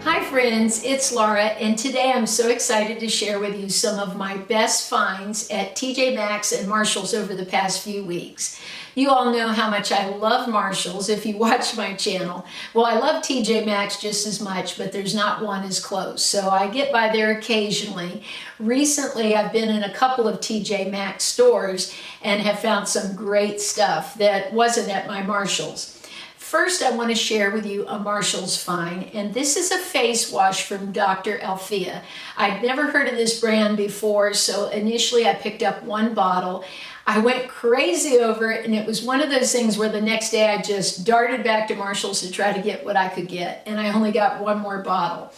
Hi friends, it's Laura, and today I'm so excited to share with you some of my best finds at TJ Maxx and Marshall's over the past few weeks. You all know how much I love Marshall's if you watch my channel. Well, I love TJ Maxx just as much, but there's not one as close, so I get by there occasionally. Recently, I've been in a couple of TJ Maxx stores and have found some great stuff that wasn't at my Marshall's. First, I want to share with you a Marshall's find, and this is a face wash from Dr. Althea. I'd never heard of this brand before, so initially I picked up one bottle. I went crazy over it, and it was one of those things where the next day I just darted back to Marshall's to try to get what I could get, and I only got one more bottle.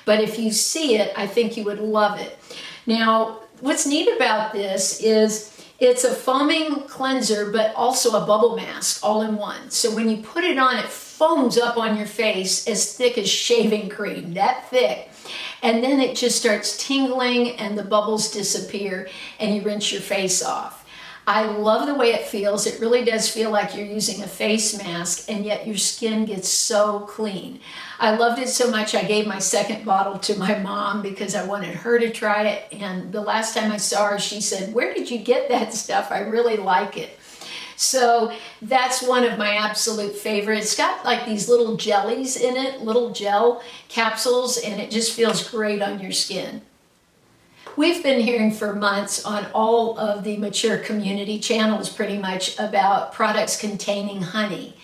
But if you see it, I think you would love it. Now, what's neat about this is it's a foaming cleanser, but also a bubble mask all in one. So when you put it on, it foams up on your face as thick as shaving cream, that thick. And then it just starts tingling and the bubbles disappear and you rinse your face off. I love the way it feels. It really does feel like you're using a face mask, and yet your skin gets so clean. I loved it so much I gave my second bottle to my mom because I wanted her to try it, and the last time I saw her, she said, "Where did you get that stuff? I really like it." So that's one of my absolute favorites. It's got like these little jellies in it, little gel capsules, and it just feels great on your skin. We've been hearing for months on all of the mature community channels pretty much about products containing honey.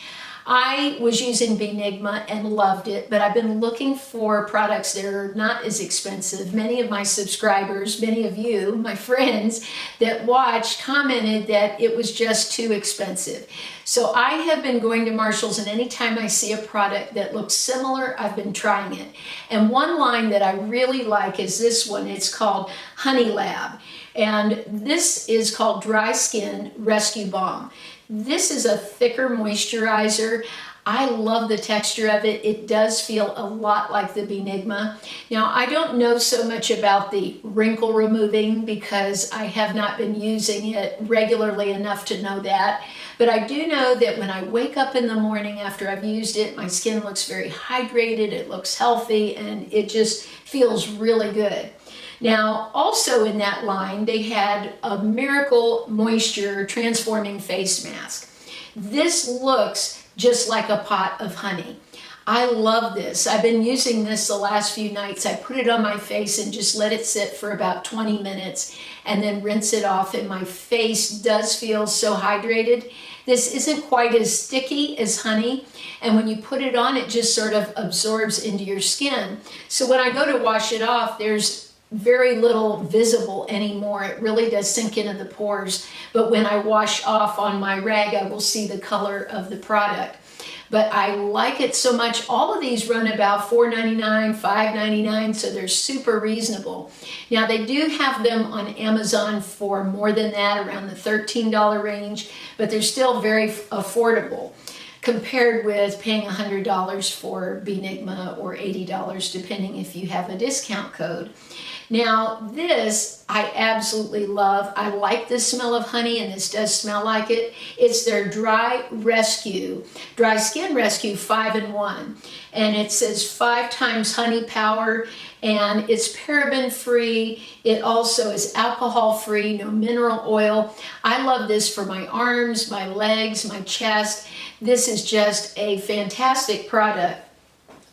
I was using Benigma and loved it, but I've been looking for products that are not as expensive. Many of my subscribers, many of you, my friends that watched, commented that it was just too expensive. So I have been going to Marshall's, and anytime I see a product that looks similar, I've been trying it. And one line that I really like is this one. It's called Honey Lab. And this is called Dry Skin Rescue Balm. This is a thicker moisturizer. I love the texture of it. It does feel a lot like the Benigma. Now, I don't know so much about the wrinkle removing because I have not been using it regularly enough to know that. But I do know that when I wake up in the morning after I've used it, my skin looks very hydrated, it looks healthy, and it just feels really good. Now, also in that line, they had a Miracle Moisture Transforming Face Mask. This looks just like a pot of honey. I love this. I've been using this the last few nights. I put it on my face and just let it sit for about 20 minutes and then rinse it off, and my face does feel so hydrated. This isn't quite as sticky as honey, and when you put it on, it just sort of absorbs into your skin. So when I go to wash it off, there's very little visible anymore. It really does sink into the pores. But when I wash off on my rag, I will see the color of the product. But I like it so much. All of these run about $4.99, $5.99, so they're super reasonable. Now, they do have them on Amazon for more than that, around the $13 range, but they're still very affordable compared with paying $100 for Benigma or $80, depending if you have a discount code. Now, this I absolutely love. I like the smell of honey, and this does smell like it. It's their Dry Skin Rescue 5-in-1. And it says 5 times honey power, and it's paraben free. It also is alcohol free, no mineral oil. I love this for my arms, my legs, my chest. This is just a fantastic product.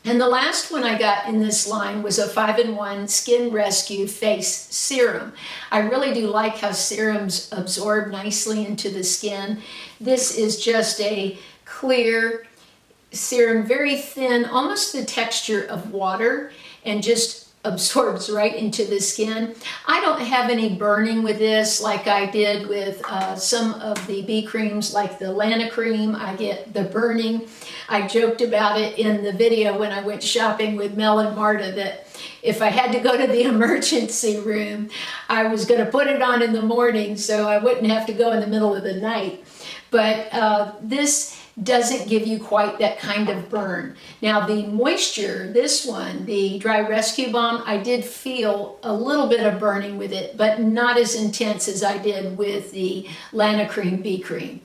And the last one I got in this line was a 5-in-1 Skin Rescue Face Serum. I really do like how serums absorb nicely into the skin. This is just a clear serum, very thin, almost the texture of water, and just absorbs right into the skin. I don't have any burning with this like I did with some of the bee creams, like the Lana cream. I get the burning. I joked about it in the video when I went shopping with Mel and Marta that if I had to go to the emergency room, I was going to put it on in the morning so I wouldn't have to go in the middle of the night. But this doesn't give you quite that kind of burn. Now the moisture, this one, the Dry Rescue Balm, I did feel a little bit of burning with it, but not as intense as I did with the Lana Cream Bee Cream.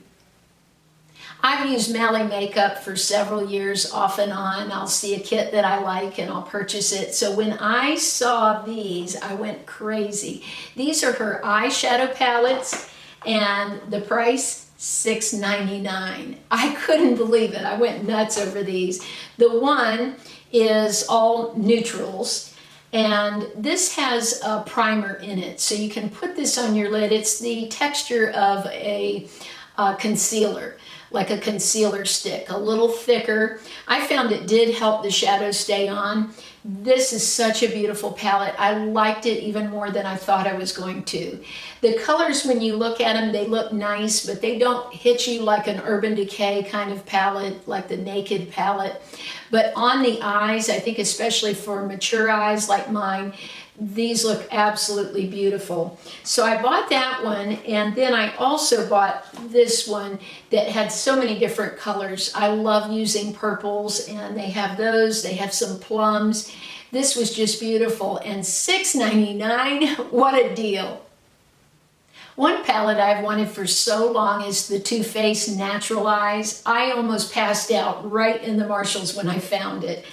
I've used Malley makeup for several years off and on. I'll see a kit that I like and I'll purchase it. So when I saw these, I went crazy. These are her eyeshadow palettes and the price, $6.99. I couldn't believe it. I went nuts over these. The one is all neutrals. And this has a primer in it, so you can put this on your lid. It's the texture of a concealer, like a concealer stick, a little thicker. I found it did help the shadow stay on. This is such a beautiful palette. I liked it even more than I thought I was going to. The colors, when you look at them, they look nice, but they don't hit you like an Urban Decay kind of palette, like the Naked palette. But on the eyes, I think especially for mature eyes like mine, these look absolutely beautiful. So I bought that one, and then I also bought this one that had so many different colors. I love using purples, and they have those. They have some plums. This was just beautiful, and $6.99, what a deal. One palette I've wanted for so long is the Too Faced Natural Eyes. I almost passed out right in the Marshalls when I found it.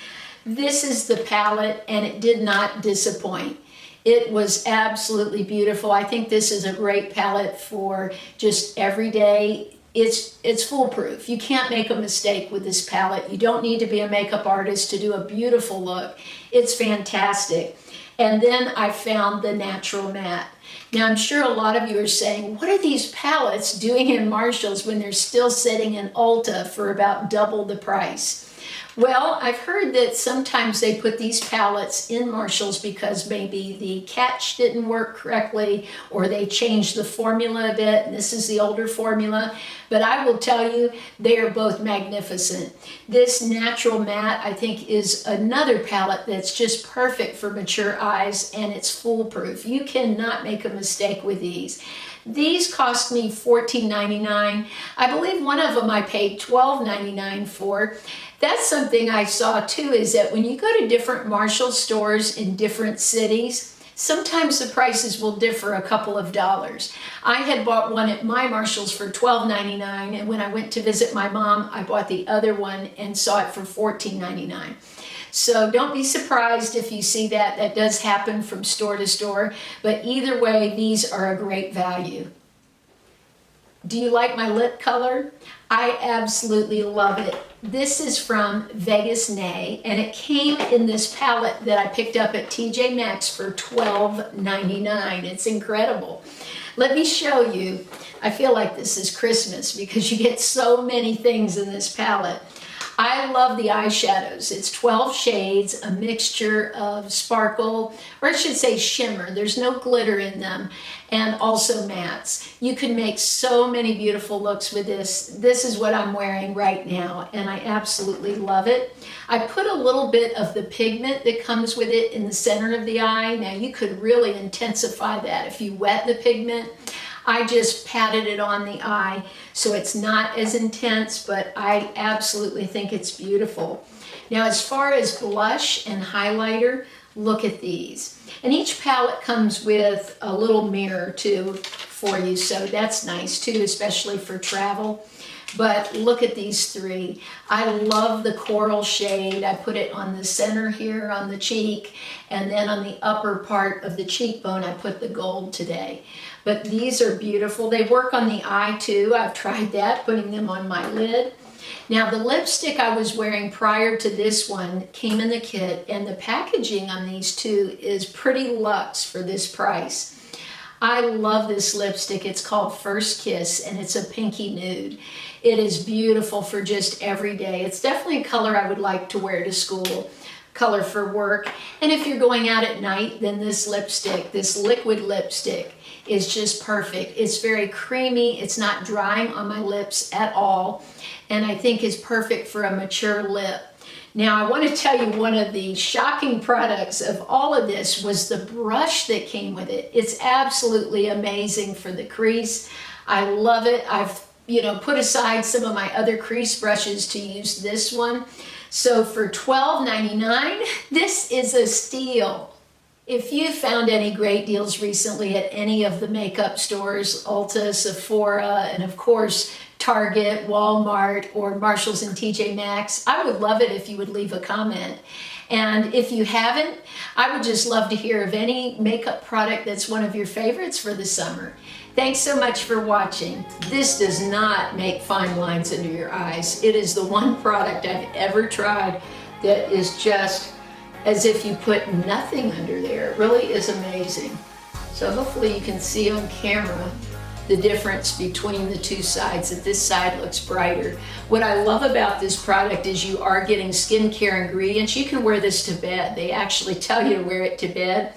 This is the palette, and it did not disappoint. It was absolutely beautiful. I think this is a great palette for just every day. It's foolproof. You can't make a mistake with this palette. You don't need to be a makeup artist to do a beautiful look. It's fantastic. And then I found the Natural Matte. Now, I'm sure a lot of you are saying, what are these palettes doing in Marshalls when they're still sitting in Ulta for about double the price? Well, I've heard that sometimes they put these palettes in Marshalls because maybe the catch didn't work correctly, or they changed the formula a bit, and this is the older formula. But I will tell you, they are both magnificent. This Natural Matte, I think, is another palette that's just perfect for mature eyes, and it's foolproof. You cannot make a mistake with these. These cost me $14.99. I believe one of them I paid $12.99 for. That's something I saw too, is that when you go to different Marshall stores in different cities, sometimes the prices will differ a couple of dollars. I had bought one at my Marshall's for $12.99, and when I went to visit my mom, I bought the other one and saw it for $14.99. So don't be surprised if you see that. That does happen from store to store, but either way, these are a great value. Do you like my lip color? I absolutely love it. This is from Vegas Nay, and it came in this palette that I picked up at TJ Maxx for $12.99. It's incredible. Let me show you. I feel like this is Christmas because you get so many things in this palette. I love the eyeshadows. It's 12 shades, a mixture of sparkle, or I should say shimmer. There's no glitter in them, and also mattes. You can make so many beautiful looks with this. This is what I'm wearing right now, and I absolutely love it. I put a little bit of the pigment that comes with it in the center of the eye. Now, you could really intensify that if you wet the pigment. I just patted it on the eye so it's not as intense, but I absolutely think it's beautiful. Now, as far as blush and highlighter, look at these. And each palette comes with a little mirror too for you, so that's nice too, especially for travel. But look at these three. I love the coral shade. I put it on the center here on the cheek, and then on the upper part of the cheekbone, I put the gold today. But these are beautiful. They work on the eye too. I've tried that, putting them on my lid. Now, the lipstick I was wearing prior to this one came in the kit, and the packaging on these two is pretty luxe for this price. I love this lipstick. It's called First Kiss, and it's a pinky nude. It is beautiful for just every day. It's definitely a color I would like to wear to school, color for work. And if you're going out at night, then this lipstick, this liquid lipstick, is just perfect. It's very creamy. It's not drying on my lips at all, and I think is perfect for a mature lip. Now, I want to tell you, one of the shocking products of all of this was the brush that came with it. It's absolutely amazing for the crease. I love it. I've put aside some of my other crease brushes to use this one. So for $12.99, this is a steal. If you found any great deals recently at any of the makeup stores, Ulta, Sephora, and of course Target, Walmart, or Marshalls and TJ Maxx. I would love it if you would leave a comment. And if you haven't, I would just love to hear of any makeup product that's one of your favorites for the summer. Thanks so much for watching. This does not make fine lines under your eyes. It is the one product I've ever tried that is just as if you put nothing under there. It really is amazing. So hopefully you can see on camera the difference between the two sides, that this side looks brighter. What I love about this product is you are getting skincare ingredients. You can wear this to bed. They actually tell you to wear it to bed.